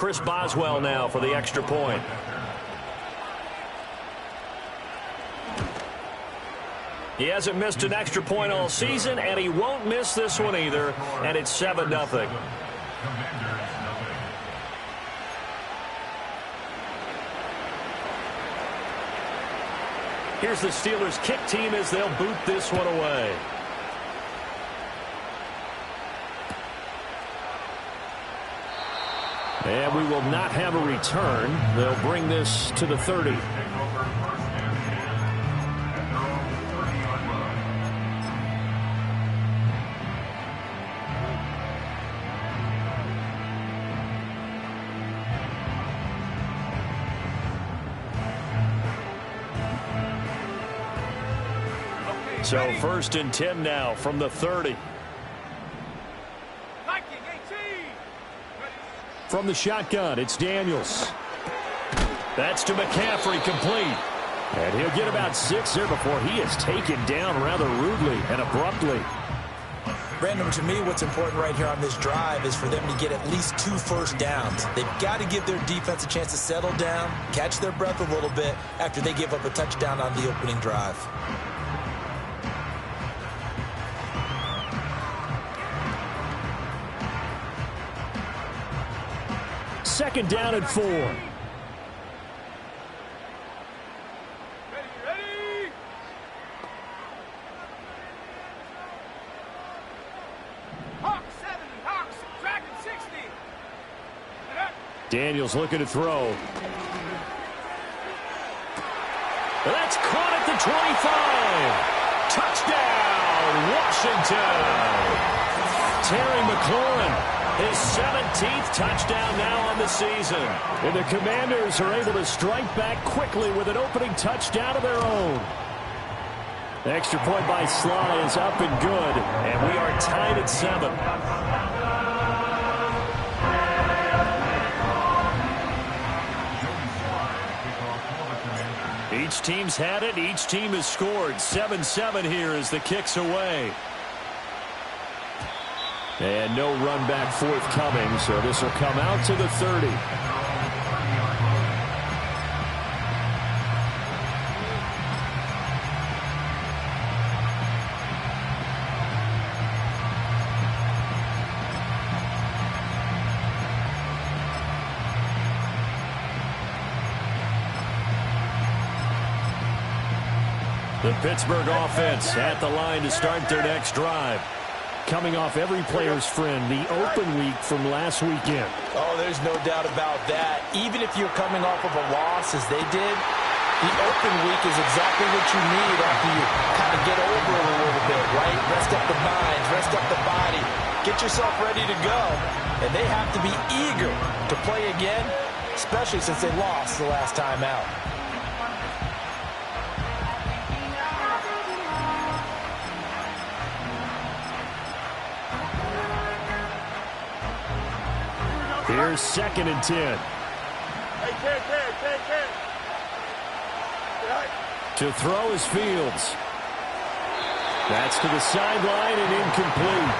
Chris Boswell now for the extra point. He hasn't missed an extra point all season, and he won't miss this one either, and it's 7-0. Here's the Steelers' kick team as they'll boot this one away. And we will not have a return. They'll bring this to the 30. So 1st and 10 now from the 30. From the shotgun, it's Daniels. That's to McCaffrey, complete. And he'll get about 6 there before he is taken down rather rudely and abruptly. Brandon, to me, what's important right here on this drive is for them to get at least 2 first downs. They've got to give their defense a chance to settle down, catch their breath a little bit after they give up a touchdown on the opening drive. Second down and 4. Ready. Hawk 70, Hawks, Dragon 60. Daniels looking to throw. That's caught at the 25. Touchdown, Washington. Terry McLaurin. His 17th touchdown now on the season. And the Commanders are able to strike back quickly with an opening touchdown of their own. The extra point by Sly is up and good, and we are tied at 7. Each team's had it. Each team has scored. 7-7 here as the kick's away. And no run back forthcoming, so this will come out to the 30. The Pittsburgh offense at the line to start their next drive. Coming off every player's friend, the open week from last weekend. Oh, there's no doubt about that. Even if you're coming off of a loss, as they did, the open week is exactly what you need after you kind of get over it a little bit, right? Rest up the minds, rest up the body, get yourself ready to go. And they have to be eager to play again, especially since they lost the last time out. Here's 2nd and 10. To throw is Fields. That's to the sideline and incomplete.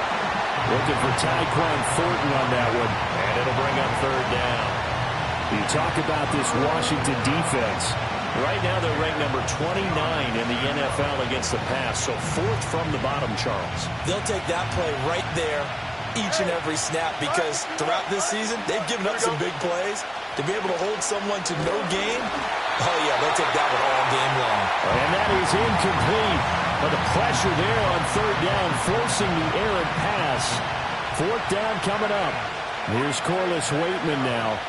Looking for Tyquan Thornton on that one. And it'll bring up 3rd down. You talk about this Washington defense. Right now they're ranked number 29 in the NFL against the pass. So 4th from the bottom, Charles. They'll take that play right there each and every snap, because throughout this season, they've given up some big plays. To be able to hold someone to no gain, oh yeah, they'll take that one all game long. And that is incomplete. But the pressure there on 3rd down, forcing the errant pass. 4th down coming up. Here's Corliss Waitman now.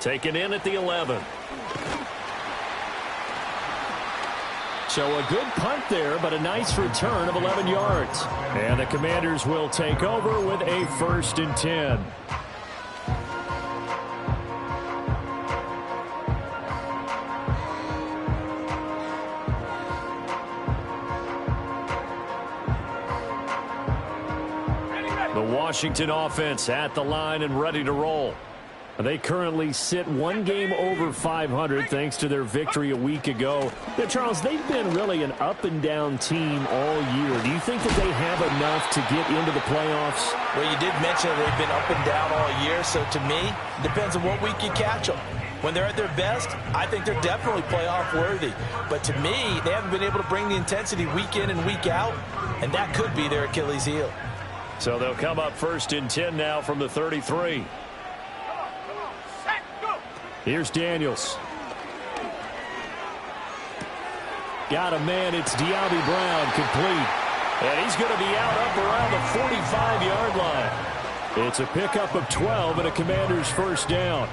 Taken in at the 11. So a good punt there, but a nice return of 11 yards. And the Commanders will take over with a 1st and 10. The Washington offense at the line and ready to roll. They currently sit one game over 500 thanks to their victory a week ago. Now, Charles, they've been really an up-and-down team all year. Do you think that they have enough to get into the playoffs? Well, you did mention they've been up and down all year, so to me, it depends on what week you catch them. When they're at their best, I think they're definitely playoff worthy. But to me, they haven't been able to bring the intensity week in and week out, and that could be their Achilles heel. So they'll come up 1st and 10 now from the 33. Here's Daniels. Got a man. It's Diaby Brown, complete. And he's going to be out up around the 45-yard line. It's a pickup of 12 and a Commander's first down.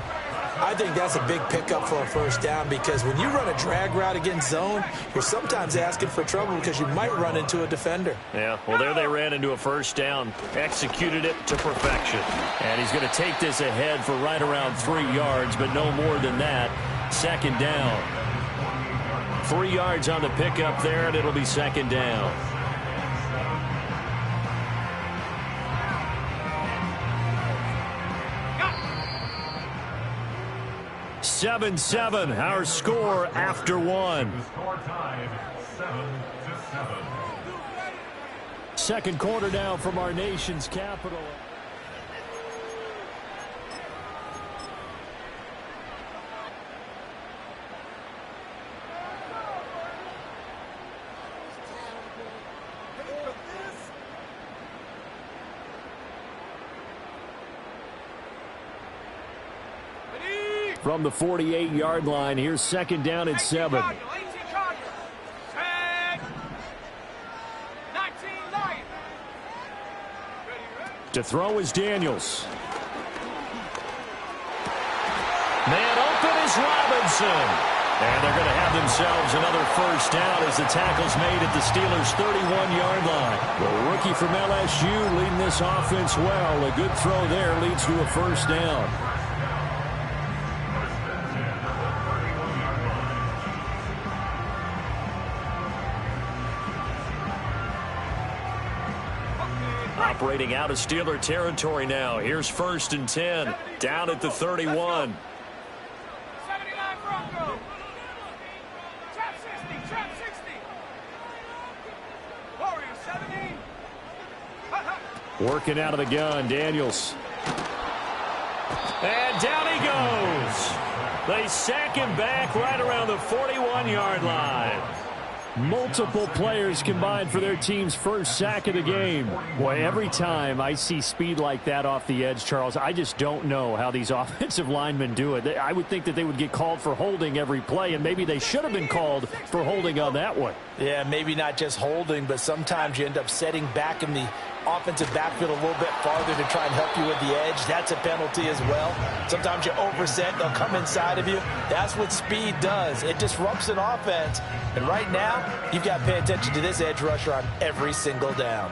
I think that's a big pickup for a first down because when you run a drag route against zone, you're sometimes asking for trouble because you might run into a defender. Yeah, well, there they ran into a first down, executed it to perfection. And he's going to take this ahead for right around 3 yards, but no more than that. 2nd down. 3 yards on the pickup there, and it'll be 2nd down. 7-7, our score after 1. Second quarter now from our nation's capital. From the 48-yard line, here's 2nd down and 7. To throw is Daniels. Man open is Robinson. And they're going to have themselves another first down as the tackle's made at the Steelers' 31-yard line. The rookie from LSU leading this offense well. A good throw there leads to a first down. Operating out of Steeler territory now. Here's 1st and 10. Down at the 31. 79 Bronco. Trap 60, trap 60. Warriors 70. Working out of the gun, Daniels. And down he goes. They sack him back right around the 41-yard line. Multiple players combined for their team's first sack of the game. Boy, every time I see speed like that off the edge, Charles, I just don't know how these offensive linemen do it. I would think that they would get called for holding every play, and maybe they should have been called for holding on that one. Yeah, maybe not just holding, but sometimes you end up setting back in the offensive backfield a little bit farther to try and help you with the edge. That's a penalty as well. Sometimes you overset, they'll come inside of you. That's what speed does. It disrupts an offense. And right now, you've got to pay attention to this edge rusher on every single down.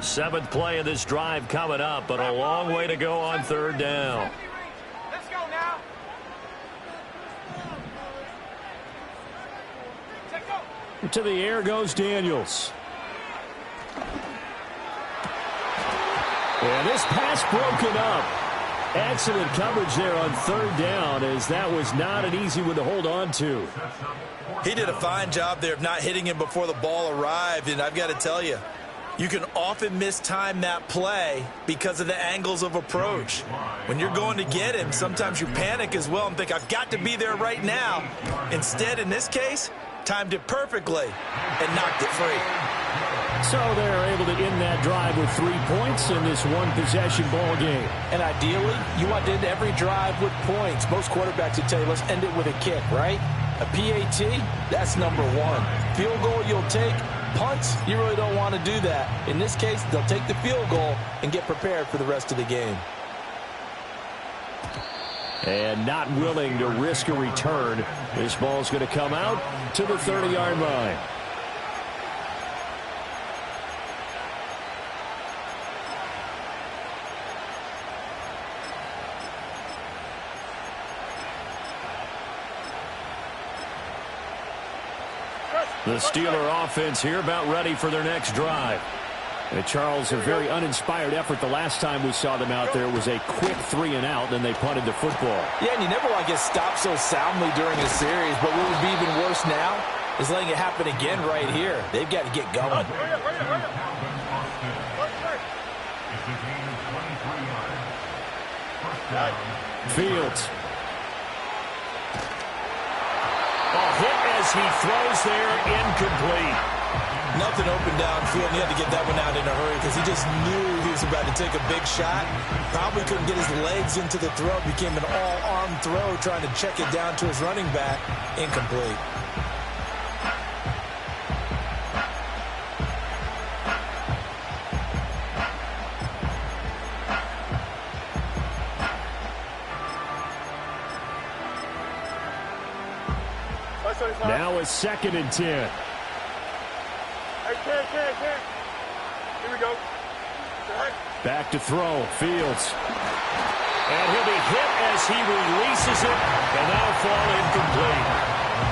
7th play of this drive coming up, but a long way to go on 3rd down. Let's go now. Take go. To the air goes Daniels. And this pass broken up. Excellent coverage there on 3rd down, as that was not an easy one to hold on to. He did a fine job there of not hitting him before the ball arrived, and I've got to tell you, you can often mistime that play because of the angles of approach. When you're going to get him, sometimes you panic as well and think, I've got to be there right now. Instead, in this case, timed it perfectly and knocked it free. So they're able to end that drive with 3 points in this one-possession ball game. And ideally, you want to end every drive with points. Most quarterbacks would tell you, let's end it with a kick, right? A PAT, that's number 1. Field goal, you'll take. Punts, you really don't want to do that. In this case, they'll take the field goal and get prepared for the rest of the game. And not willing to risk a return. This ball's going to come out to the 30-yard line. The Steeler offense here about ready for their next drive. And Charles, a very uninspired effort the last time we saw them out there was a quick 3-and-out, then they punted the football. Yeah, and you never want to get stopped so soundly during a series, but what would be even worse now is letting it happen again right here. They've got to get going. Fields. Ball hit as he throws there, incomplete. Nothing open downfield, and he had to get that one out in a hurry because he just knew he was about to take a big shot. Probably couldn't get his legs into the throw. Became an all-arm throw trying to check it down to his running back. Incomplete. Now a 2nd and 10. Here we go. Back to throw. Fields. And he'll be hit as he releases it, and that'll fall incomplete.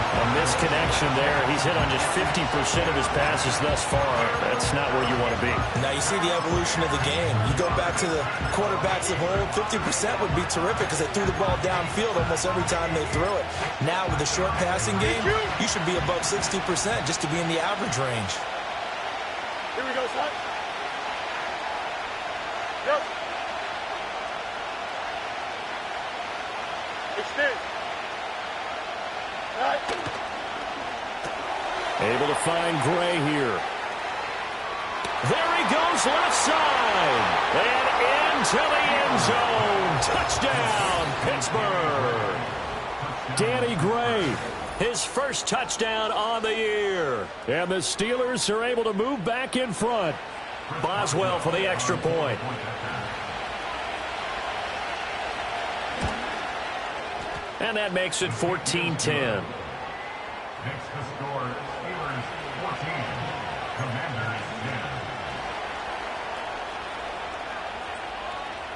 A misconnection there. He's hit on just 50% of his passes thus far. That's not where you want to be. Now you see the evolution of the game. You go back to the quarterbacks of old, 50% would be terrific because they threw the ball downfield almost every time they threw it. Now with the short passing game, you should be above 60% just to be in the average range. Here we go, son. Yep. Extend. All right. Able to find Gray here. There he goes left side. And into the end zone. Touchdown, Pittsburgh. Danny Gray, his first touchdown on the year. And the Steelers are able to move back in front. Boswell for the extra point. And that makes it 14-10. Next to score, Steelers 14, Commanders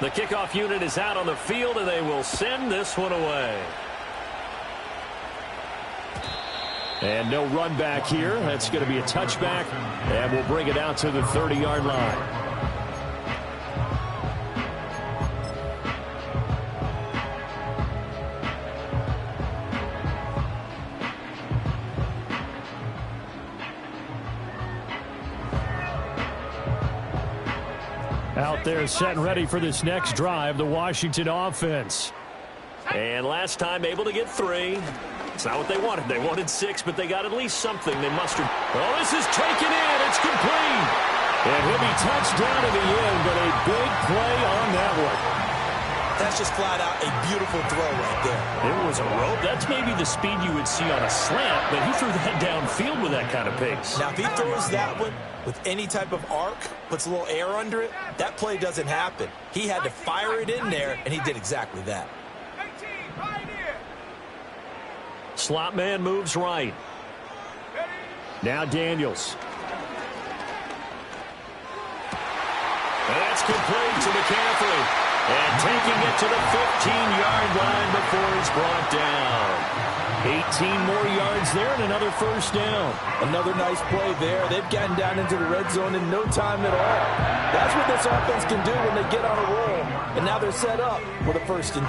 10. The kickoff unit is out on the field, and they will send this one away. And no run back here. That's going to be a touchback, and we'll bring it out to the 30-yard line. Out there set and ready for this next drive, the Washington offense. And last time able to get 3. It's not what they wanted. They wanted 6, but they got at least something. They mustered. Oh, this is taken in. It's complete. And he'll be touched down in the end, but a big play on that one. That's just flat out a beautiful throw right there. It was a rope. That's maybe the speed you would see on a slant, but he threw that downfield with that kind of pace. Now, if he throws that one with any type of arc, puts a little air under it, that play doesn't happen. He had to fire it in there, and he did exactly that. 18, right here. Slot man moves right. Now Daniels. And that's complete to McCaffrey. And taking it to the 15-yard line before he's brought down. 18 more yards there and another first down. Another nice play there. They've gotten down into the red zone in no time at all. That's what this offense can do when they get on a roll. And now they're set up for the 1st and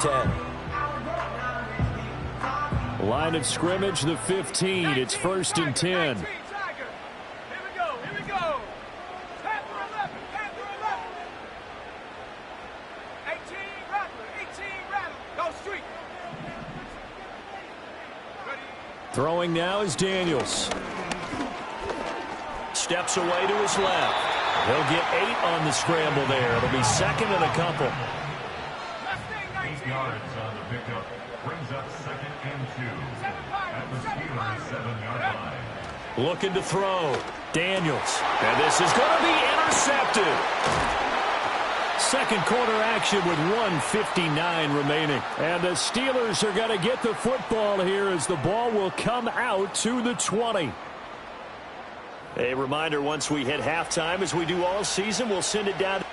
10. Line of scrimmage, the 15. It's 1st and 10. Here we go. Here we go. Panther 11. Panther 11. 18 Rattler. 18 Rattler. Go street. Ready. Throwing now is Daniels. Steps away to his left. He'll get 8 on the scramble there. It'll be 2nd and a couple. Mustang 8 19. yards on the pickup. Brings up 2nd and 2. At the Steelers' 7-yard line. Looking to throw. Daniels. And this is going to be intercepted. Second quarter action with 1:59 remaining. And the Steelers are going to get the football here as the ball will come out to the 20. A reminder, once we hit halftime, as we do all season, we'll send it down.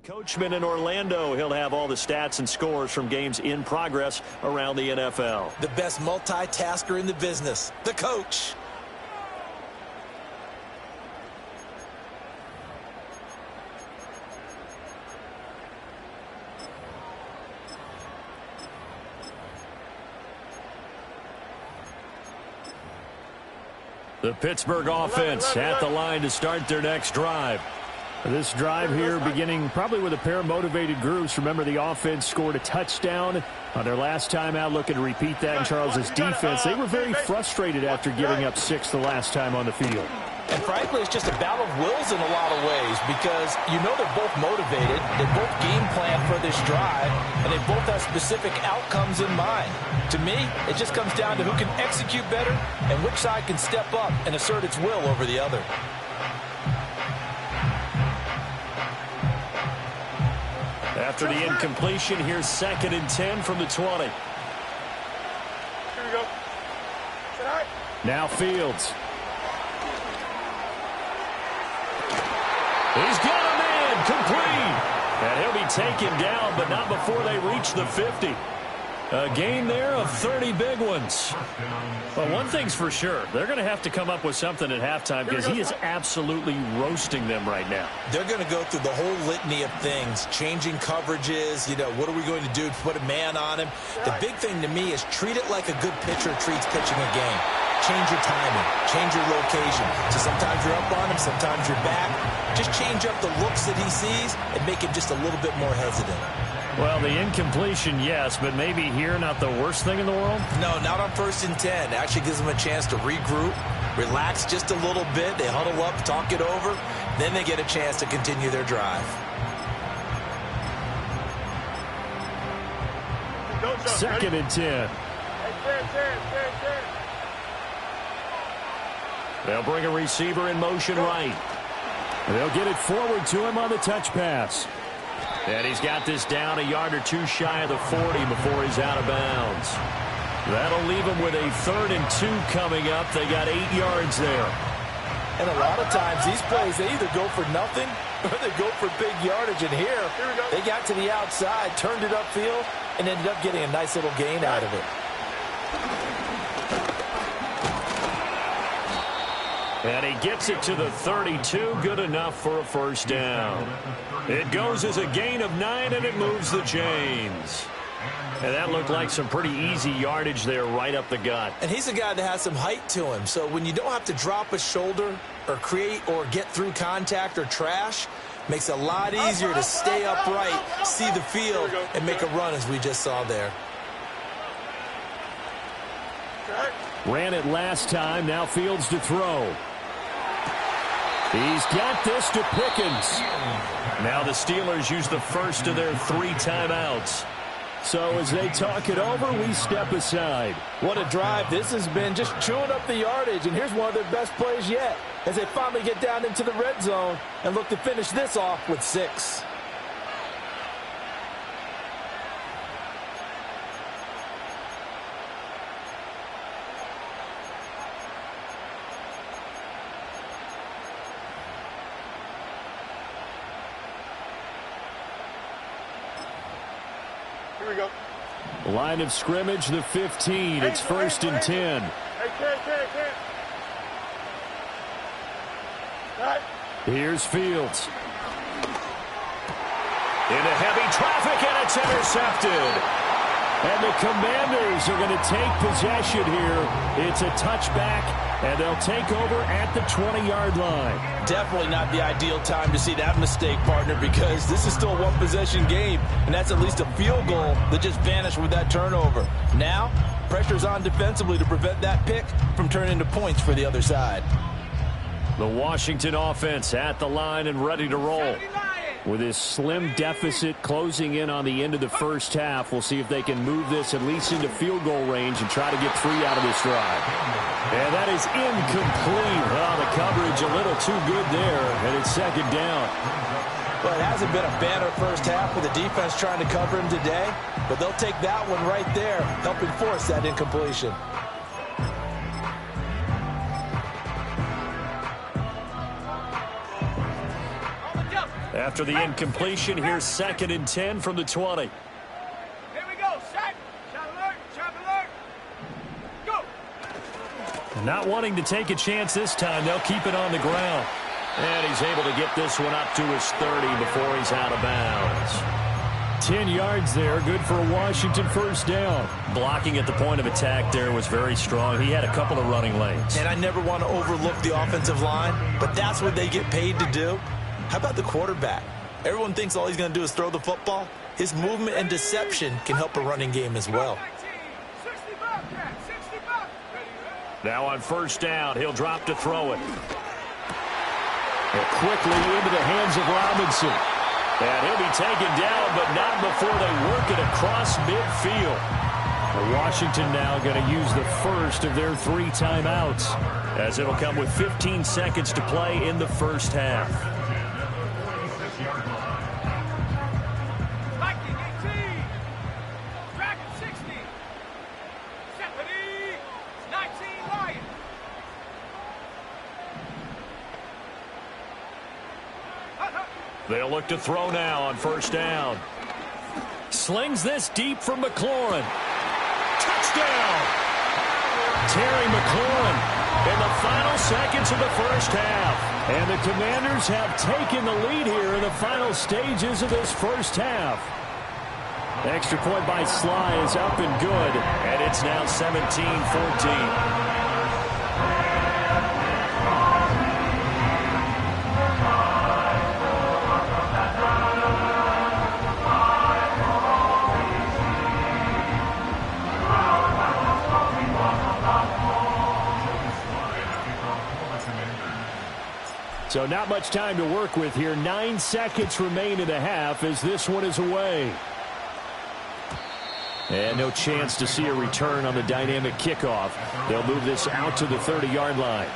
Coachman in Orlando. He'll have all the stats and scores from games in progress around the NFL. The best multitasker in the business, the coach. The Pittsburgh offense at the line to start their next drive. This drive here beginning probably with a pair of motivated groups. Remember, the offense scored a touchdown on their last time out. Looking to repeat that in Charles's defense. They were very frustrated after giving up 6 the last time on the field. And frankly, it's just a battle of wills in a lot of ways because you know they're both motivated. They both game plan for this drive, and they both have specific outcomes in mind. To me, it just comes down to who can execute better and which side can step up and assert its will over the other. After the incompletion, here's 2nd and 10 from the 20. Here we go. Now Fields. He's got a man complete. And he'll be taken down, but not before they reach the 50. A gain there of 30 big ones. Well, one thing's for sure. They're going to have to come up with something at halftime because he is absolutely roasting them right now. They're going to go through the whole litany of things, changing coverages, what are we going to do to put a man on him? The big thing to me is treat it like a good pitcher treats pitching a game. Change your timing, change your location. So sometimes you're up on him, sometimes you're back. Just change up the looks that he sees and make him just a little bit more hesitant. Well, the incompletion, yes, but maybe here not the worst thing in the world? No, not on 1st and 10. It actually gives them a chance to regroup, relax just a little bit. They huddle up, talk it over. Then they get a chance to continue their drive. 2nd and 10. They'll bring a receiver in motion right. They'll get it forward to him on the touch pass. And he's got this down a yard or 2 shy of the 40 before he's out of bounds. That'll leave him with a 3rd and 2 coming up. They got 8 yards there. And a lot of times these plays, they either go for nothing or they go for big yardage. And here they got to the outside, turned it upfield, and ended up getting a nice little gain out of it. And he gets it to the 32. Good enough for a 1st down. It goes as a gain of 9, and it moves the chains. And that looked like some pretty easy yardage there right up the gut. And he's a guy that has some height to him. So when you don't have to drop a shoulder or create or get through contact or trash, makes it a lot easier to stay upright, see the field, and make a run as we just saw there. Ran it last time. Now Fields to throw. He's got this to Pickens. Now the Steelers use the first of their 3 timeouts. So as they talk it over, we step aside. What a drive this has been, just chewing up the yardage. And here's one of their best plays yet as they finally get down into the red zone and look to finish this off with 6. Line of scrimmage, the 15. It's 1st and 10. Here's Fields. Into heavy traffic, and it's intercepted. And the Commanders are going to take possession here. It's a touchback, and they'll take over at the 20-yard line. Definitely not the ideal time to see that mistake, partner, because this is still a one-possession game, and that's at least a field goal that just vanished with that turnover. Now, pressure's on defensively to prevent that pick from turning into points for the other side. The Washington offense at the line and ready to roll. With this slim deficit closing in on the end of the first half, we'll see if they can move this at least into field goal range and try to get 3 out of this drive. And that is incomplete. Well, the coverage a little too good there, and it's 2nd down. Well, it hasn't been a banner first half with the defense trying to cover him today, but they'll take that one right there, helping force that incompletion. After the incompletion, here's 2nd and 10 from the 20. Here we go. Set. Shot alert. Shot alert. Go. Not wanting to take a chance this time, they'll keep it on the ground. And he's able to get this one up to his 30 before he's out of bounds. 10 yards there, good for a Washington first down. Blocking at the point of attack there was very strong. He had a couple of running lanes. And I never want to overlook the offensive line, but that's what they get paid to do. How about the quarterback? Everyone thinks all he's going to do is throw the football. His movement and deception can help a running game as well. 60 bucks, 60 bucks. Now on first down, he'll drop to throw it. And quickly into the hands of Robinson. And he'll be taken down, but not before they work it across midfield. Washington now going to use the first of their 3 timeouts, as it'll come with 15 seconds to play in the first half. Viking 18. Dragon 60. 70. 19 Lions. They'll look to throw now on first down. Slings this deep from McLaurin. Touchdown! Terry McLaurin in the final seconds of the first half. And the Commanders have taken the lead here in the final stages of this first half. Extra point by Sly is up and good. And it's now 17-14. So not much time to work with here. 9 seconds remain in the half as this one is away. And no chance to see a return on the dynamic kickoff. They'll move this out to the 30-yard line.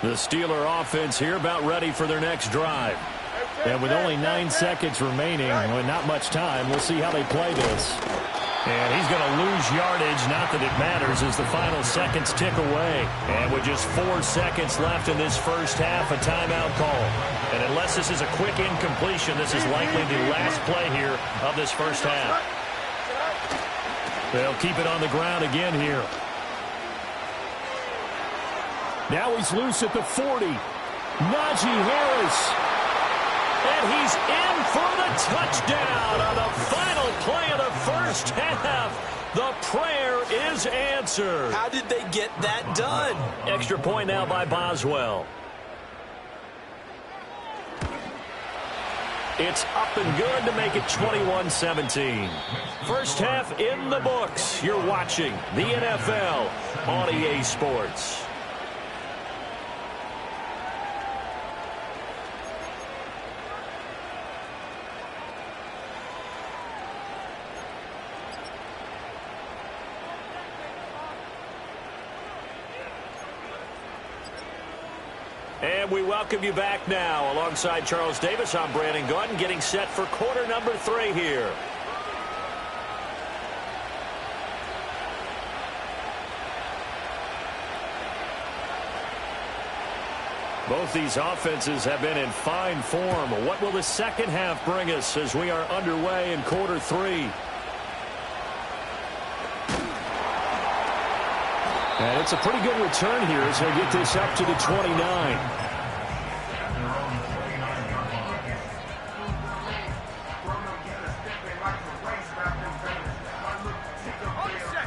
The Steeler offense here about ready for their next drive. And with only 9 seconds remaining, with not much time, we'll see how they play this. And he's going to lose yardage, not that it matters, as the final seconds tick away. And with just 4 seconds left in this first half, a timeout call. And unless this is a quick incompletion, this is likely the last play here of this first half. They'll keep it on the ground again here. Now he's loose at the 40. Najee Harris. And he's in for the touchdown on the final play of the first half. The prayer is answered. How did they get that done? Extra point now by Boswell. It's up and good to make it 21-17. First half in the books. You're watching the NFL on EA Sports. And we welcome you back now. Alongside Charles Davis, I'm Brandon Gordon, getting set for quarter number 3 here. Both these offenses have been in fine form. What will the second half bring us as we are underway in quarter 3? And it's a pretty good return here as they get this up to the 29.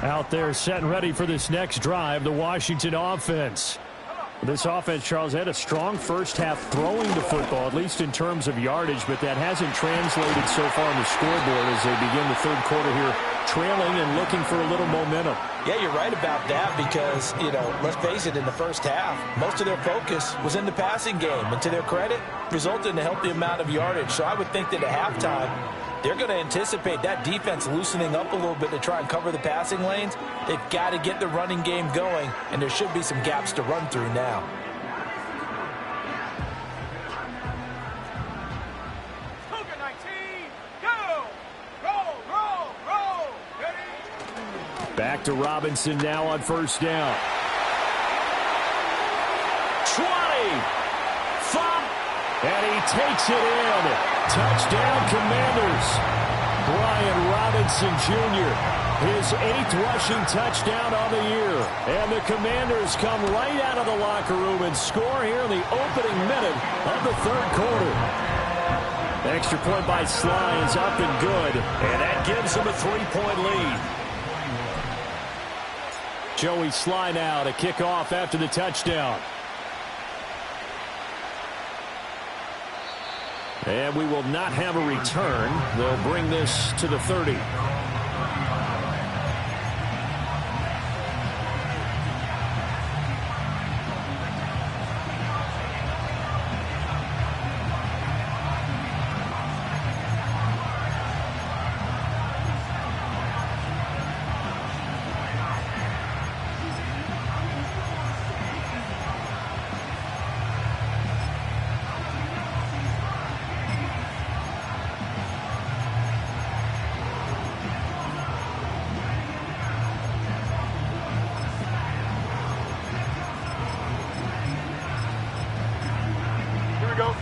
Out there set and ready for this next drive, the Washington offense. This offense, Charles, had a strong first half throwing the football, at least in terms of yardage, but that hasn't translated so far on the scoreboard as they begin the third quarter here, trailing and looking for a little momentum. Yeah, you're right about that because, let's face it, in the first half, most of their focus was in the passing game. And to their credit, resulted in a healthy amount of yardage. So I would think that at halftime, they're going to anticipate that defense loosening up a little bit to try and cover the passing lanes. They've got to get the running game going, and there should be some gaps to run through now. Back to Robinson now on first down. 20. 5. And he takes it in. Touchdown, Commanders. Brian Robinson Jr., his 8th rushing touchdown on the year. And the Commanders come right out of the locker room and score here in the opening minute of the third quarter. Extra point by Sly is up and good. And that gives them a 3-point lead. Joey Sly now to kick off after the touchdown. And we will not have a return. They'll bring this to the 30.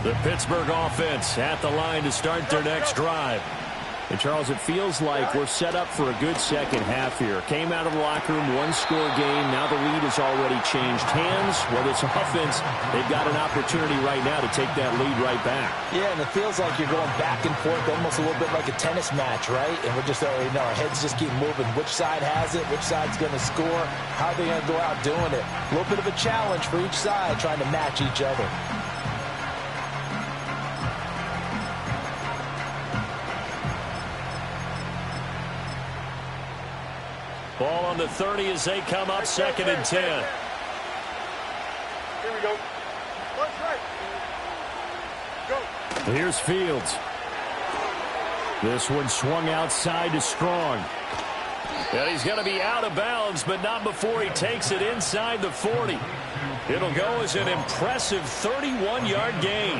The Pittsburgh offense at the line to start their next drive. And, Charles, it feels like we're set up for a good second half here. Came out of the locker room, one-score game. Now the lead has already changed hands. Whether it's offense, they've got an opportunity right now to take that lead right back. Yeah, and it feels like you're going back and forth almost a little bit like a tennis match, right? And we're just already know our heads just keep moving. Which side has it? Which side's going to score? How are they going to go out doing it? A little bit of a challenge for each side trying to match each other. Ball on the 30 as they come up, 2nd and 10. Here we go. Punch right. Go. Here's Fields. This one swung outside to Strong. And he's going to be out of bounds, but not before he takes it inside the 40. It'll go as an impressive 31-yard gain.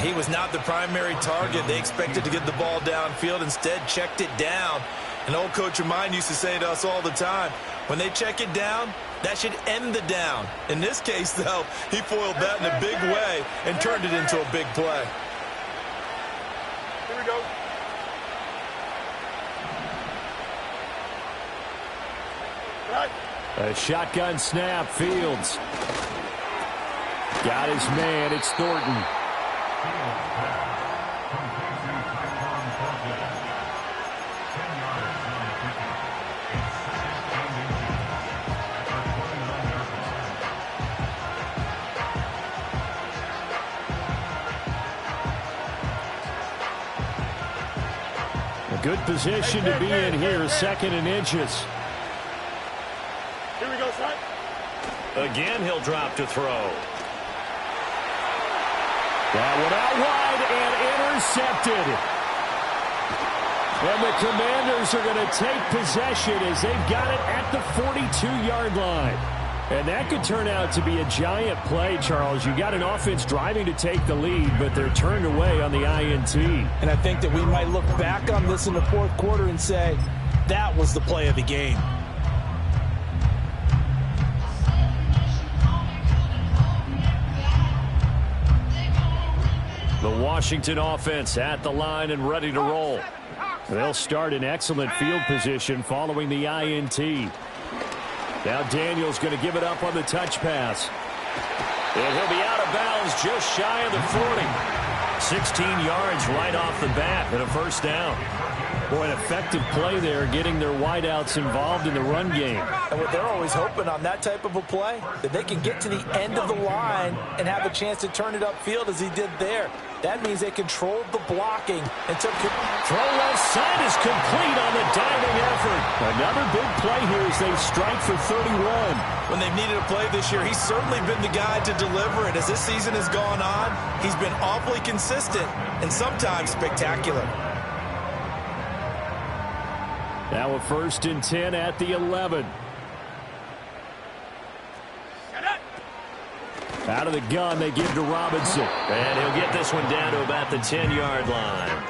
He was not the primary target. They expected to get the ball downfield. Instead, checked it down. An old coach of mine used to say to us all the time, when they check it down, that should end the down. In this case, though, he foiled that in a big way and turned it into a big play. Here we go. Right. A shotgun snap, Fields. Got his man, it's Thornton. Good position to be in here, 2nd and inches. Here we go, son. Again, he'll drop to throw. That one out wide and intercepted. And the Commanders are going to take possession as they've got it at the 42-yard line. And that could turn out to be a giant play, Charles. You got an offense driving to take the lead, but they're turned away on the INT. And I think that we might look back on this in the fourth quarter and say, that was the play of the game. The Washington offense at the line and ready to roll. They'll start in excellent field position following the INT. Now Daniel's going to give it up on the touch pass. And he'll be out of bounds just shy of the 40. 16 yards right off the bat and a first down. Boy, an effective play there, getting their wideouts involved in the run game. And what they're always hoping on that type of a play, that they can get to the end of the line and have a chance to turn it upfield as he did there. That means they controlled the blocking and took it. Throw left side is complete on the diving effort. Another big play here as they strike for 31. When they've needed a play this year, he's certainly been the guy to deliver it. As this season has gone on, he's been awfully consistent and sometimes spectacular. Now a 1st and 10 at the 11. Out of the gun, they give to Robinson. And he'll get this one down to about the 10-yard line.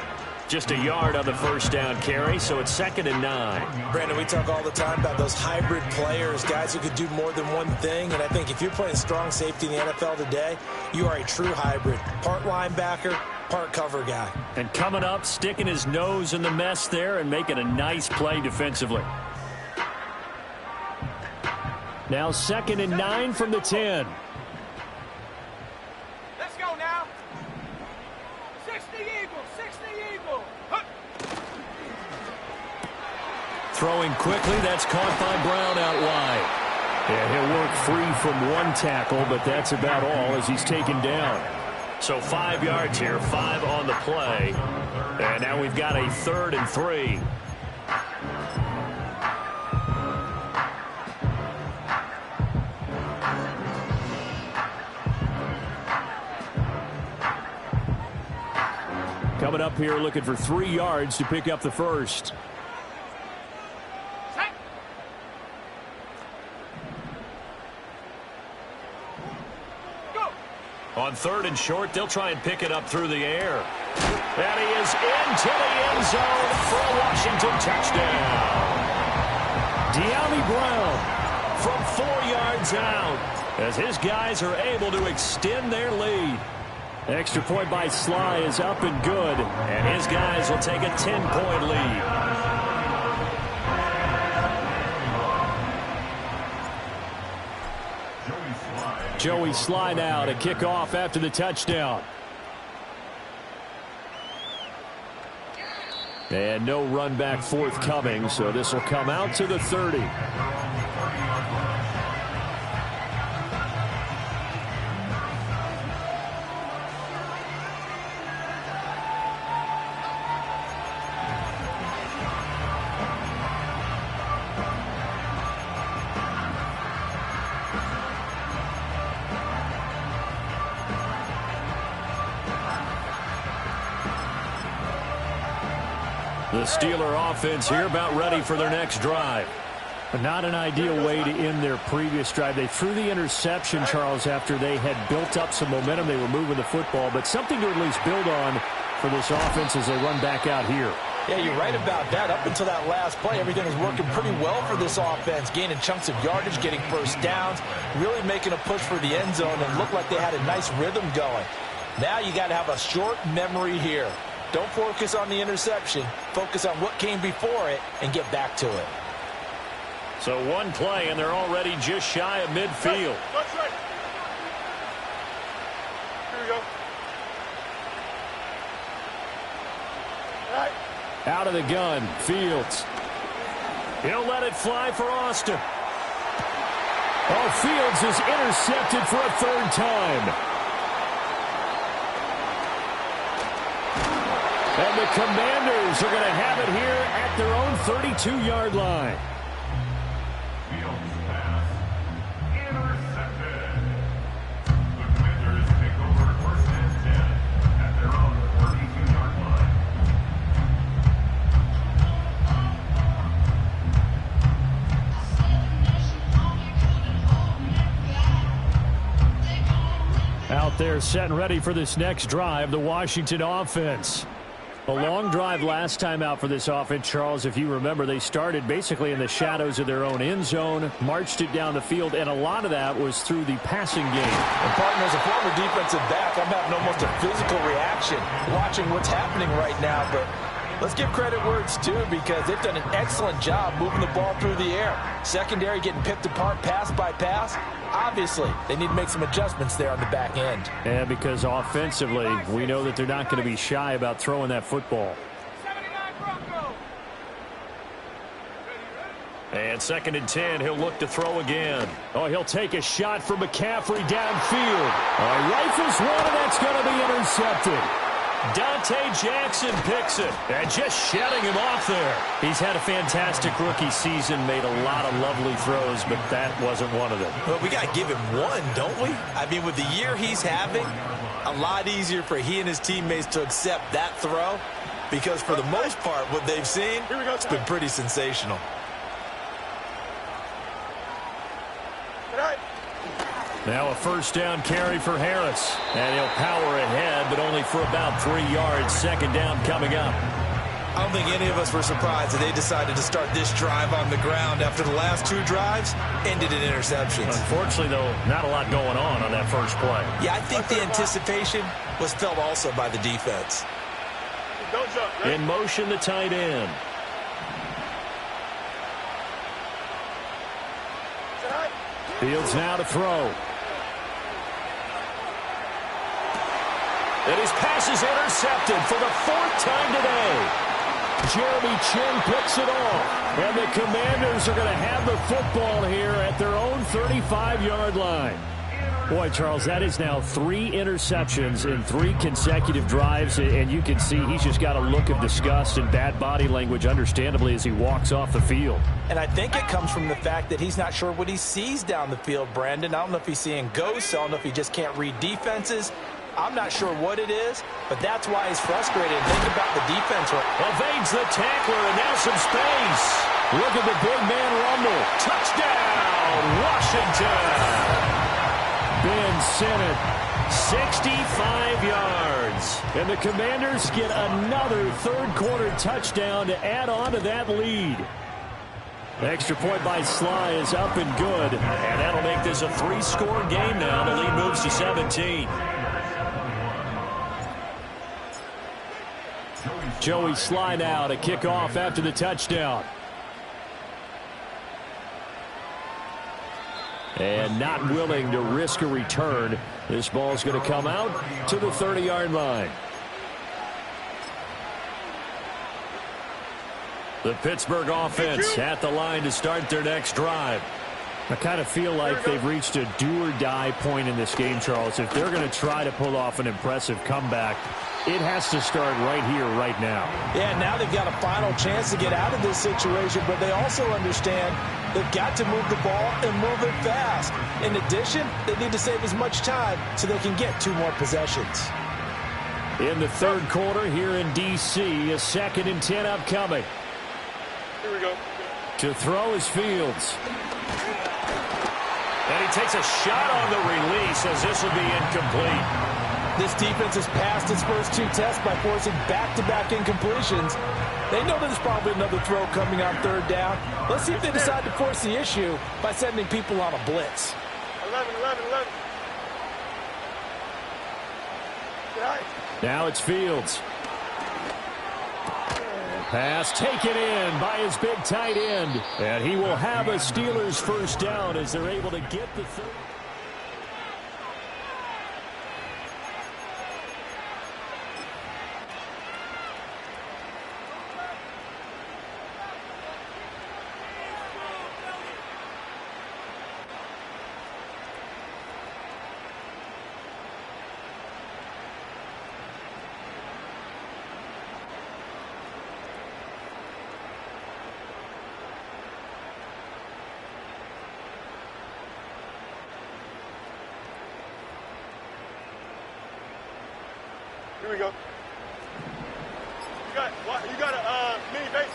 Just a yard on the first down carry, so it's 2nd and 9. Brandon, we talk all the time about those hybrid players, guys who could do more than one thing. And I think if you're playing strong safety in the NFL today, you are a true hybrid. Part linebacker, part cover guy. And coming up, sticking his nose in the mess there and making a nice play defensively. Now 2nd and 9 from the 10. Let's go now. 60 Eagle, 60 Eagle. Huh. Throwing quickly, that's caught by Brown out wide. Yeah, he'll work free from one tackle, but that's about all as he's taken down. So 5 yards here, 5 on the play. And now we've got a 3rd and 3. Coming up here looking for 3 yards to pick up the first. Set. Go. On 3rd and short, they'll try and pick it up through the air. And he is into the end zone for a Washington touchdown. De'Ami Brown From 4 yards out, as his guys are able to extend their lead. Extra point by Sly is up and good. And his guys will take a 10-point lead. Joey Sly now to kick off after the touchdown. And no run back forthcoming, so this will come out to the 30. The Steeler offense here about ready for their next drive. But not an ideal way to end their previous drive. They threw the interception, Charles, after they had built up some momentum. They were moving the football, but something to at least build on for this offense as they run back out here. Yeah, you're right about that. Up until that last play, everything was working pretty well for this offense, gaining chunks of yardage, getting first downs, really making a push for the end zone, and looked like they had a nice rhythm going. Now you got to have a short memory here. Don't focus on the interception. Focus on what came before it and get back to it. So one play, and they're already just shy of midfield. That's right. Here we go. All right. Out of the gun, Fields. He'll let it fly for Austin. Oh, Fields is intercepted for a 3rd time. And the Commanders are going to have it here at their own 32-yard line. Fields pass intercepted. The Commanders take over 1st and 10 at their own 32-yard line. Out there set and ready for this next drive, the Washington offense. A long drive last time out for this offense, Charles. If you remember, they started basically in the shadows of their own end zone, marched it down the field, and a lot of that was through the passing game. And partner, as a former defensive back, I'm having almost a physical reaction watching what's happening right now. But let's give credit where it's due, because they've done an excellent job moving the ball through the air. Secondary getting picked apart pass by pass. Obviously, they need to make some adjustmts there on the back end. And because offensively, we know that they're not going to be shy about throwing that football. 79 Bronco. And 2nd and 10, he'll look to throw again. Oh, he'll take a shot from McCaffrey downfield. Rifles one, and that's going to be intercepted. Dante Jackson picks it, and just shutting him off there. He's had a fantastic rookie season, made a lot of lovely throws, but that wasn't one of them. Well, we got to give him one, don't we? I mean, with the year he's having, a lot easier for he and his teammates to accept that throw, because for the most part, what they've seen, it's been pretty sensational. All right. Now a 1st down carry for Harris. And he'll power ahead, but only for about 3 yards. 2nd down coming up. I don't think any of us were surprised that they decided to start this drive on the ground after the last 2 drives ended in interceptions. Unfortunately, though, not a lot going on that first play. Yeah, I think the anticipation was felt also by the defense. Don't jump, right? In motion, the tight end. Fields now to throw. And his pass is intercepted for the 4th time today. Jeremy Chin picks it off. And the Commanders are going to have the football here at their own 35-yard line. Boy, Charles, that is now 3 interceptions in 3 consecutive drives, and you can see he's just got a look of disgust and bad body language, understandably, as he walks off the field. And I think it comes from the fact that he's not sure what he sees down the field, Brandon. I don't know if he's seeing ghosts. I don't know if he just can't read defenses. I'm not sure what it is, but that's why he's frustrated. Think about the defense. Evades the tackler, and now some space. Look at the big man rumble. Touchdown, Washington. Ben Sinnott, 65 yards. And the Commanders get another third-quarter touchdown to add on to that lead. The extra point by Sly is up and good. And that'll make this a 3-score game now. The lead moves to 17. Joey Sly now to kick off after the touchdown. And not willing to risk a return. This ball's going to come out to the 30-yard line. The Pittsburgh offense at the line to start their next drive. I kind of feel like they've reached a do-or-die point in this game, Charles. If they're going to try to pull off an impressive comeback, it has to start right here, right now. Yeah, now they've got a final chance to get out of this situation, but they also understand they've got to move the ball and move it fast. In addition, they need to save as much time so they can get 2 more possessions. In the third quarter here in D.C., a 2nd and 10 upcoming. Here we go. To throw is Fields. And he takes a shot on the release as this will be incomplete. This defense has passed its first 2 tests by forcing back-to-back incompletions. They know there's probably another throw coming on 3rd down. Let's see if they decide to force the issue by sending people on a blitz. 11. Now it's Fields. Pass taken in by his big tight end. And he will have a Steelers first down as they're able to get the third. Here we go. You got a mini base.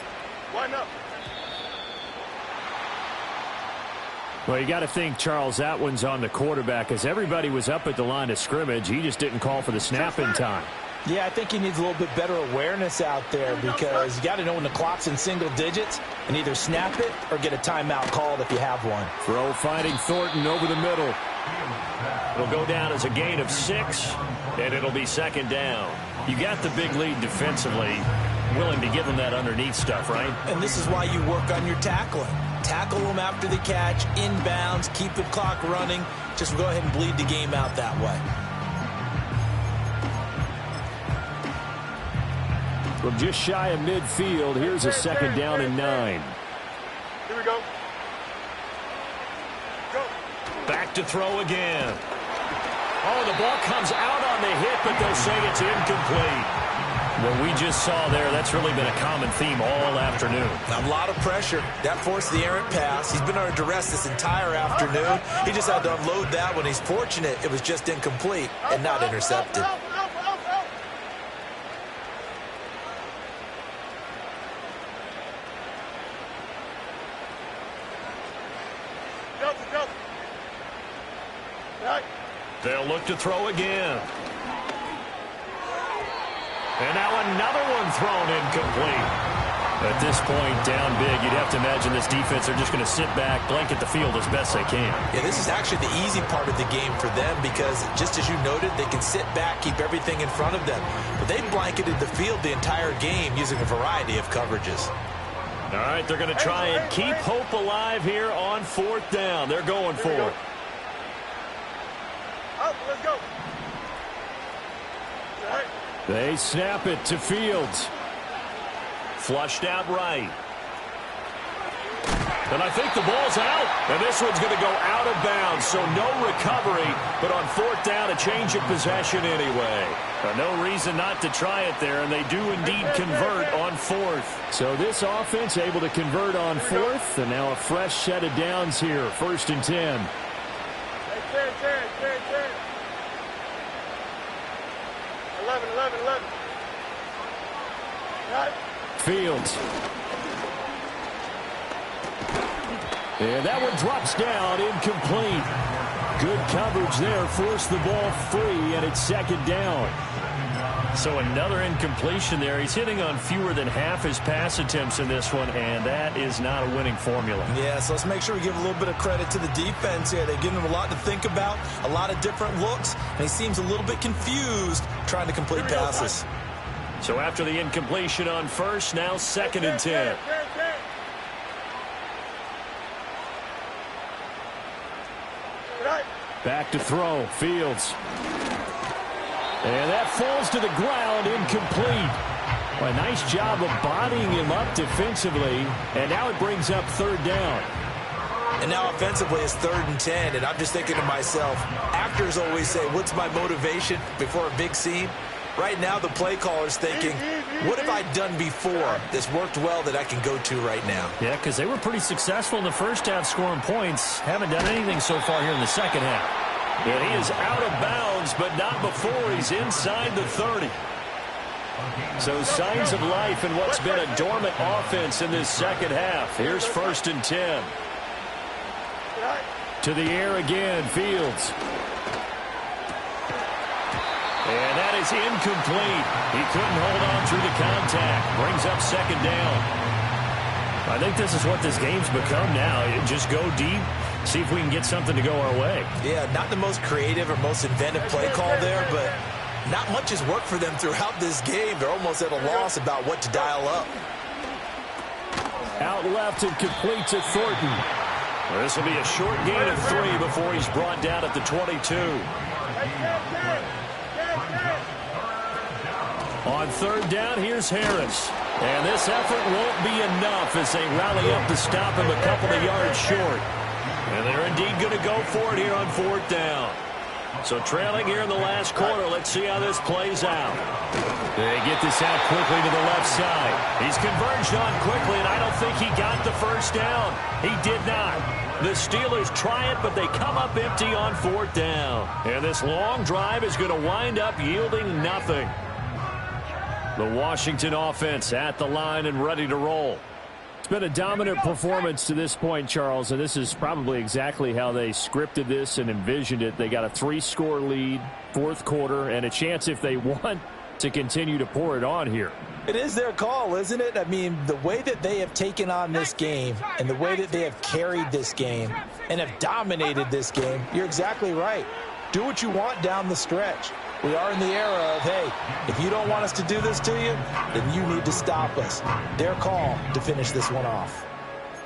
Widen up. Well, you got to think, Charles, that one's on the quarterback as everybody was up at the line of scrimmage. He just didn't call for the snap in time. Yeah, I think he needs a little bit better awareness out there because you got to know when the clock's in single digits and either snap it or get a timeout called if you have one. Throw finding Thornton over the middle. It'll go down as a gain of 6, and it'll be 2nd down. You got the big lead defensively, willing to give them that underneath stuff, right? And this is why you work on your tackling. Tackle them after the catch, inbounds, keep the clock running. Just go ahead and bleed the game out that way. From just shy of midfield, here's a 2nd down and 9. Here we go. Go. Back to throw again. Oh, the ball comes out on the hit, but they'll say it's incomplete. What we just saw there, that's really been a common theme all afternoon. A lot of pressure. That forced the errant pass. He's been under duress this entire afternoon. He just had to unload that one. He's fortunate it was just incomplete and not intercepted. They'll look to throw again. And now another one thrown incomplete. At this point, down big, you'd have to imagine this defense are just going to sit back, blanket the field as best they can. Yeah, this is actually the easy part of the game for them because, just as you noted, they can sit back, keep everything in front of them. But they blanketed the field the entire game using a variety of coverages. All right, they're going to try and keep hope alive here on 4th down. They're going for it. Up, let's go. They snap it to Fields. Flushed out right. And I think the ball's out. And this one's going to go out of bounds, so no recovery. But on 4th down, a change of possession anyway. No reason not to try it there, and they do indeed convert on 4th. So this offense able to convert on 4th, and now a fresh set of downs here. 1st and 10. Hey, 10. 11. Right. Fields. And that one drops down, incomplete. Good coverage there, forced the ball free, and it's 2nd down. So another incompletion there. He's hitting on fewer than half his pass attempts in this one, and that is not a winning formula. Yeah, so let's make sure we give a little bit of credit to the defense here. They've given him a lot to think about, a lot of different looks, and he seems a little bit confused trying to complete passes. So after the incompletion on 1st, now 2nd and 10. Back to throw, Fields. And that falls to the ground, incomplete. Well, a nice job of bodying him up defensively, and now it brings up 3rd down. And now offensively it's 3rd and 10, and I'm just thinking to myself, actors always say, what's my motivation before a big scene? Right now the play caller's thinking, what have I done before that's worked well that I can go to right now? Yeah, because they were pretty successful in the first half scoring points. Haven't done anything so far here in the second half. And he is out of bounds, but not before he's inside the 30. So signs of life in what's been a dormant offense in this second half. Here's 1st and 10. To the air again, Fields. And that is incomplete. He couldn't hold on through the contact. Brings up 2nd down. I think this is what this game's become now. You just go deep, see if we can get something to go our way. Yeah, not the most creative or most inventive play call there, but not much has worked for them throughout this game. They're almost at a loss about what to dial up. Out left and complete to Thornton. This will be a short gain of 3 before he's brought down at the 22. On 3rd down, here's Harris. And this effort won't be enough as they rally up to stop him a couple of yards short. And they're indeed going to go for it here on 4th down. So trailing here in the last quarter, let's see how this plays out. They get this out quickly to the left side. He's converged on quickly, and I don't think he got the 1st down. He did not. The Steelers try it, but they come up empty on 4th down. And this long drive is going to wind up yielding nothing. The Washington offense at the line and ready to roll. It's been a dominant performance to this point, Charles, and this is probably exactly how they scripted this and envisioned it. They got a 3-score lead, 4th quarter, and a chance if they want to continue to pour it on here. It is their call, isn't it? I mean, the way that they have taken on this game and the way that they have carried this game and have dominated this game, you're exactly right. Do what you want down the stretch. We are in the era of, hey, if you don't want us to do this to you, then you need to stop us. Their call to finish this one off.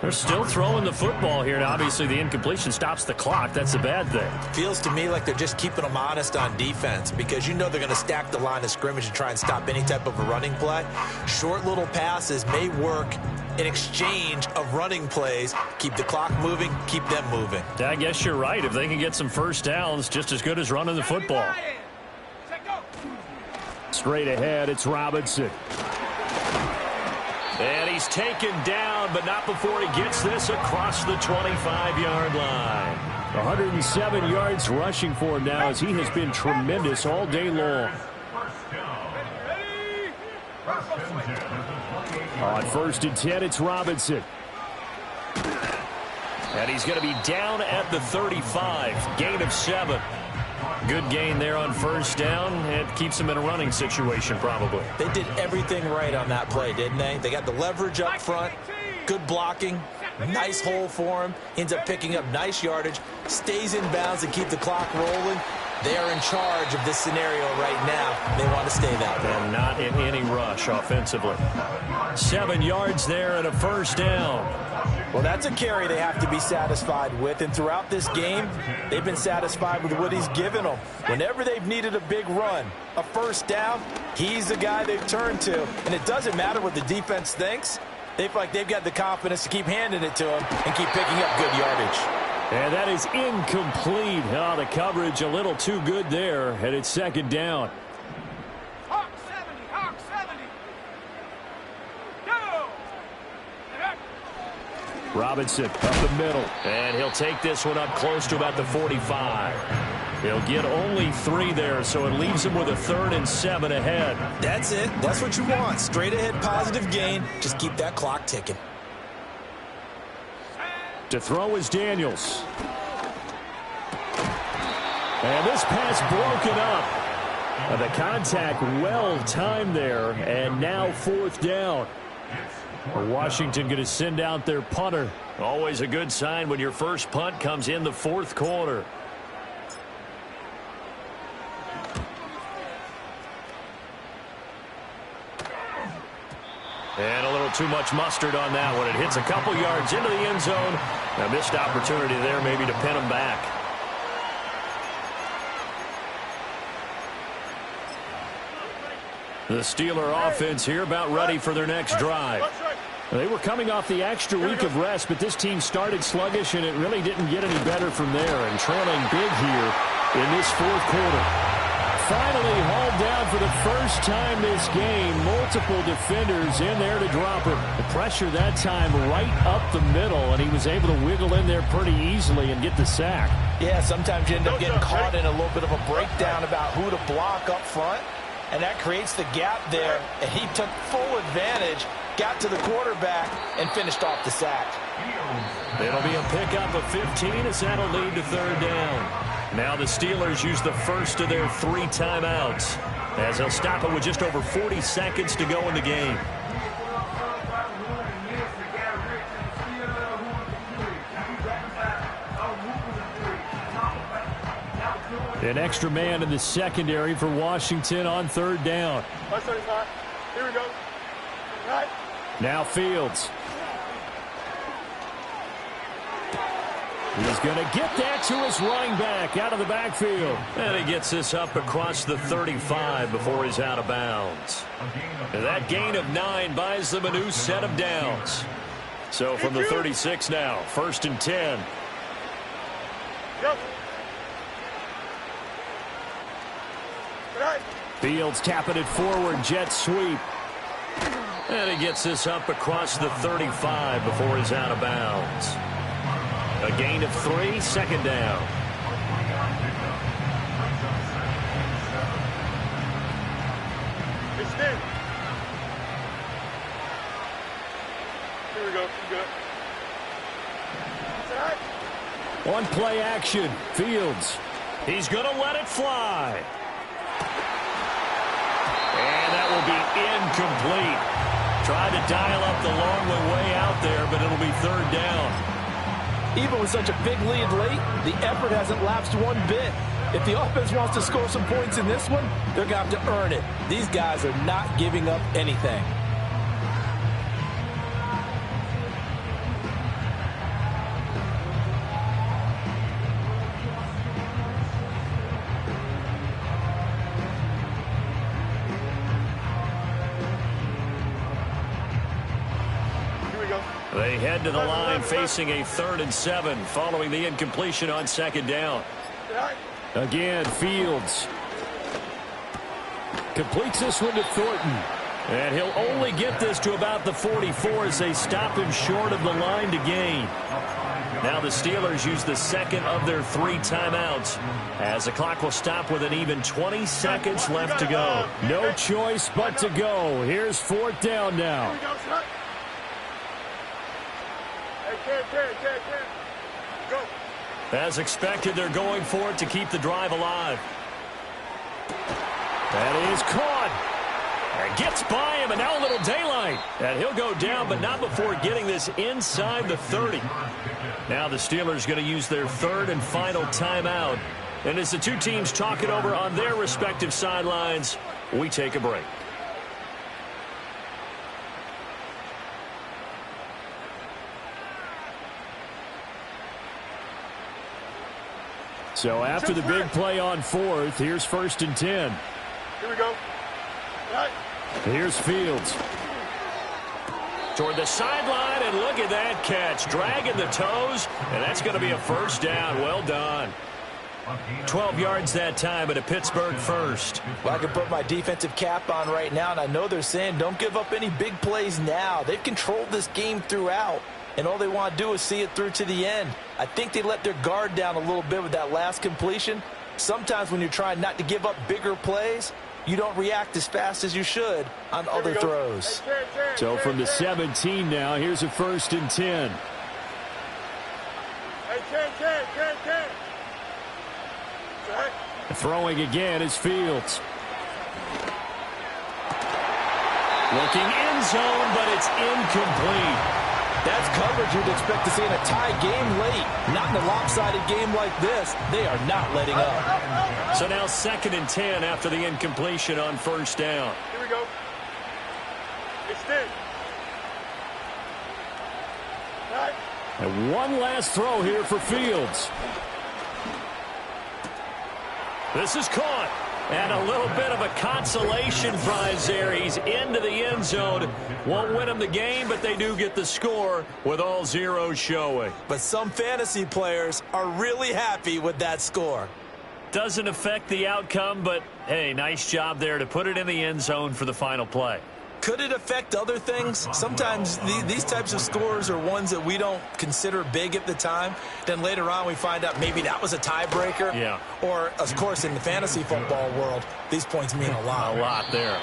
They're still throwing the football here, and obviously the incompletion stops the clock. That's a bad thing. Feels to me like they're just keeping them honest on defense because you know they're going to stack the line of scrimmage and try and stop any type of a running play. Short little passes may work in exchange of running plays. Keep the clock moving, keep them moving. I guess you're right. If they can get some 1st downs, just as good as running the football. Straight ahead, it's Robinson. And he's taken down, but not before he gets this across the 25-yard line. 107 yards rushing for him now as he has been tremendous all day long. On 1st and 10, it's Robinson. And he's going to be down at the 35. Gain of 7. Good gain there on first down. It keeps them in a running situation probably. They did everything right on that play, didn't they? They got the leverage up front, good blocking, nice hole for him, ends up picking up nice yardage, stays in bounds and keep the clock rolling. They are in charge of this scenario right now. They want to stay that way. And not in any rush offensively. 7 yards there and a first down. Well, that's a carry they have to be satisfied with, and throughout this game, they've been satisfied with what he's given them. Whenever they've needed a big run, a first down, he's the guy they've turned to, and it doesn't matter what the defense thinks. They feel like they've got the confidence to keep handing it to him and keep picking up good yardage. And that is incomplete. Oh, the coverage a little too good there, and it's second down. Hawk 70, Hawk 70. Go! Robinson up the middle, and he'll take this one up close to about the 45. He'll get only 3 there, so it leaves him with a 3rd and 7 ahead. That's it. That's what you want. Straight ahead, positive gain. Just keep that clock ticking. To throw is Daniels. And this pass broken up. The contact well timed there, and now 4th down. Washington going to send out their punter. Always a good sign when your first punt comes in the 4th quarter. And a little too much mustard on that one. It hits a couple yards into the end zone. A missed opportunity there maybe to pin them back. The Steeler offense here about ready for their next drive. They were coming off the extra week of rest, but this team started sluggish, and it really didn't get any better from there. And trailing big here in this 4th quarter. Finally hauled down for the first time this game. Multiple defenders in there to drop him. The pressure that time right up the middle, and he was able to wiggle in there pretty easily and get the sack. Yeah, sometimes you end up getting caught in a little bit of a breakdown about who to block up front, and that creates the gap there. And he took full advantage, got to the quarterback, and finished off the sack. It'll be a pickup of 15 as that'll lead to 3rd down. Now the Steelers use the first of their 3 timeouts as they'll stop it with just over 40 seconds to go in the game. An extra man in the secondary for Washington on 3rd down. 135. Here we go. Right. Now Fields. He's going to get that to his running back out of the backfield. And he gets this up across the 35 before he's out of bounds. And that gain of 9 buys them a new set of downs. So from the 36 now, 1st and 10. Go. Right. Fields tapping it forward, jet sweep. And he gets this up across the 35 before he's out of bounds. A gain of 3, 2nd down. It's in. Here we go. Good. On play action, Fields. He's going to let it fly. And that will be incomplete. Tried to dial up the long way out there, but it'll be 3rd down. Even with such a big lead late, the effort hasn't lapsed one bit. If the offense wants to score some points in this one, they're going to have to earn it. These guys are not giving up anything. They head to the line facing a 3rd and 7 following the incompletion on 2nd down. Again, Fields completes this one to Thornton. And he'll only get this to about the 44 as they stop him short of the line to gain. Now the Steelers use the 2nd of their 3 timeouts as the clock will stop with an even 20 seconds left to go. No choice but to go. Here's 4th down now. Carry. Go. As expected, they're going for it to keep the drive alive. That is caught. And gets by him, and now a little daylight. And he'll go down, but not before getting this inside the 30. Now the Steelers going to use their third and final timeout. And as the two teams talk it over on their respective sidelines, we take a break. So after the big play on fourth, here's 1st and 10. Here we go. Right. Here's Fields. Toward the sideline, and look at that catch. Dragging the toes, and that's going to be a first down. Well done. 12 yards that time, but a Pittsburgh first. Well, I can put my defensive cap on right now, and I know they're saying don't give up any big plays now. They've controlled this game throughout, and all they want to do is see it through to the end. I think they let their guard down a little bit with that last completion. Sometimes when you're trying not to give up bigger plays, you don't react as fast as you should on other throws. So from the 17 now, here's a 1st and 10. Hey, 10. Throwing again is Fields. Looking end zone, but it's incomplete. That's coverage you'd expect to see in a tie game late. Not in a lopsided game like this. They are not letting up. So now 2nd and 10 after the incompletion on 1st down. Here we go. Extend. Right. And one last throw here for Fields. This is caught. And a little bit of a consolation prize there. He's into the end zone. Won't win him the game, but they do get the score with all zeros showing. But some fantasy players are really happy with that score. Doesn't affect the outcome, but, hey, nice job there to put it in the end zone for the final play. Could it affect other things? Sometimes these types of scores are ones that we don't consider big at the time. Then later on we find out maybe that was a tiebreaker. Yeah. Or, of course, in the fantasy football world, these points mean a lot. A lot there.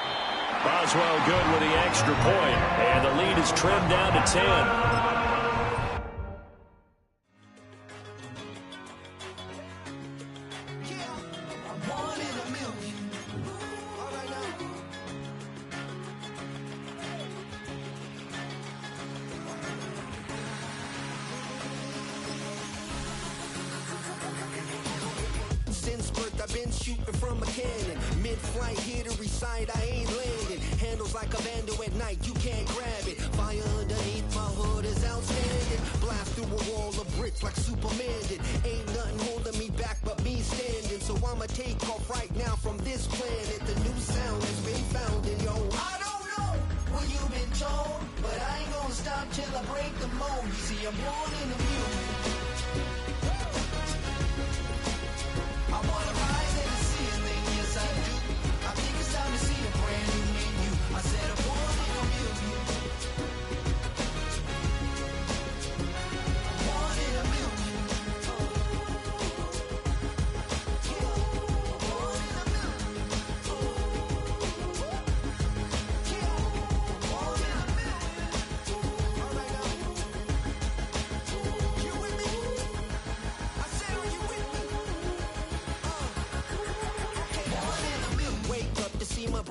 Boswell good with the extra point, and the lead is trimmed down to 10. I've been shooting from a cannon. Mid-flight, here to recite, I ain't landing. Handles like a vandal at night, you can't grab it. Fire underneath my hood is outstanding. Blast through a wall of bricks like Superman did. Ain't nothing holding me back but me standing. So I'ma take off right now from this planet. The new sound has been found in yo. I don't know what you've been told, but I ain't gonna stop till I break the mold. You see, I'm born in the music.